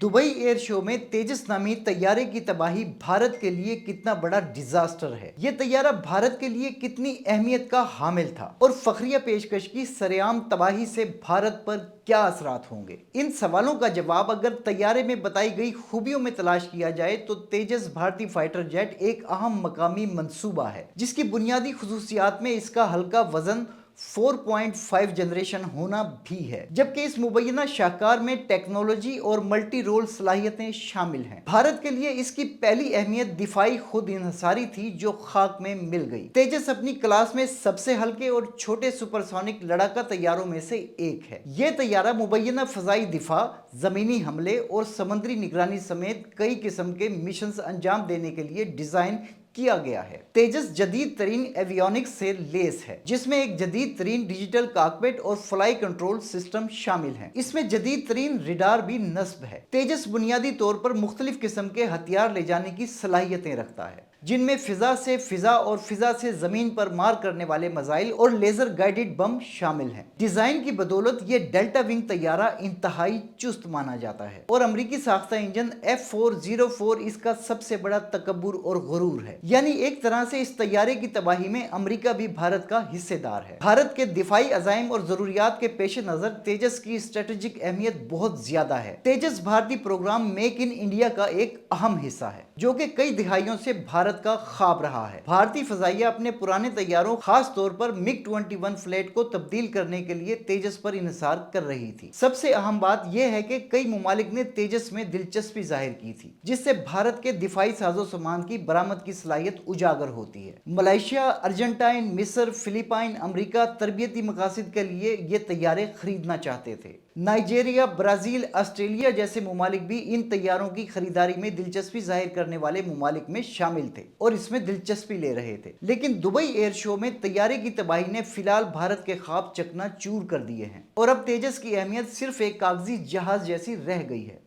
Dubai air show में तेजस नामी तैयारे की तबाही भारत के लिए कितना बड़ा डिजास्टर है। यह तैयारा भारत के लिए कितनी अहमियत का हामिल था और फखरिया पेशकश की सरेआम तबाही से भारत पर क्या असरात होंगे। इन सवालों का जवाब अगर तैयारे में बताई गई खूबियों में तलाश किया जाए तो तेजस भारतीय फाइटर जेट एक अहम मकामी मंसूबा है, जिसकी बुनियादी खुसूसियात में इसका हल्का वजन 4.5 जनरेशन होना भी है, जबकि इस मुबैना शाहकार में टेक्नोलॉजी और मल्टी रोल सलाहियतें शामिल हैं। भारत के लिए इसकी पहली अहमियत दिफाई खुद इन्हसारी थी, जो खाक में मिल गई। तेजस अपनी क्लास में सबसे हल्के और छोटे सुपरसोनिक लड़ाका तैयारों में से एक है। यह तैयारा मुबैना फजाई दिफा, जमीनी हमले और समुद्री निगरानी समेत कई किस्म के मिशन अंजाम देने के लिए डिजाइन किया गया है। तेजस जदीद तरीन एवियोनिक्स से लेस है, जिसमें एक जदीद तरीन डिजिटल कॉकपिट और फ्लाई कंट्रोल सिस्टम शामिल हैं। इसमें जदीद तरीन रिडार भी नस्ब है। तेजस बुनियादी तौर पर मुख्तलिफ किस्म के हथियार ले जाने की सलाहियतें रखता है, जिनमें फिजा से फिजा और फिजा से जमीन पर मार करने वाले मिसाइल और लेजर गाइडेड बम शामिल हैं। डिजाइन की बदौलत ये डेल्टा विंग तैयारा इंतहाई चुस्त माना जाता है और अमरीकी साख्ता इंजन F404 इसका सबसे बड़ा तकब्बुर और गुरूर है। यानी एक तरह से इस तैयारे की तबाही में अमरीका भी भारत का हिस्सेदार है। भारत के दिफाई अज़ाइम और जरूरियात के पेश नजर तेजस की स्ट्रेटेजिक अहमियत बहुत ज्यादा है। तेजस भारतीय प्रोग्राम मेक इन इंडिया का एक अहम हिस्सा है, जो कि कई दिहाइयों से भारत का ख्वाब रहा है। भारतीय फजाइया अपने पुराने तैयारों, खास तौर पर MiG-21 फ्लैट को तब्दील करने के लिए तेजस पर इन्हिसार कर रही थी। सबसे अहम बात यह है कि कई मुमालिक ने तेजस में दिलचस्पी जाहिर की थी, जिससे भारत के दिफाई साजो सामान की बरामद की सलाहियत उजागर होती है। मलेशिया, अर्जेंटाइन, मिस्र, फिलिपाइन, अमरीका तरबियती मकासद के लिए ये तैयारे खरीदना चाहते थे। नाइजीरिया, ब्राजील, ऑस्ट्रेलिया जैसे मुमालिक भी इन तैयारों की खरीदारी में दिलचस्पी जाहिर करने वाले मुमालिक में शामिल थे और इसमें दिलचस्पी ले रहे थे। लेकिन दुबई एयर शो में तैयारे की तबाही ने फिलहाल भारत के ख्वाब चकना चूर कर दिए हैं और अब तेजस की अहमियत सिर्फ एक कागजी जहाज जैसी रह गई है।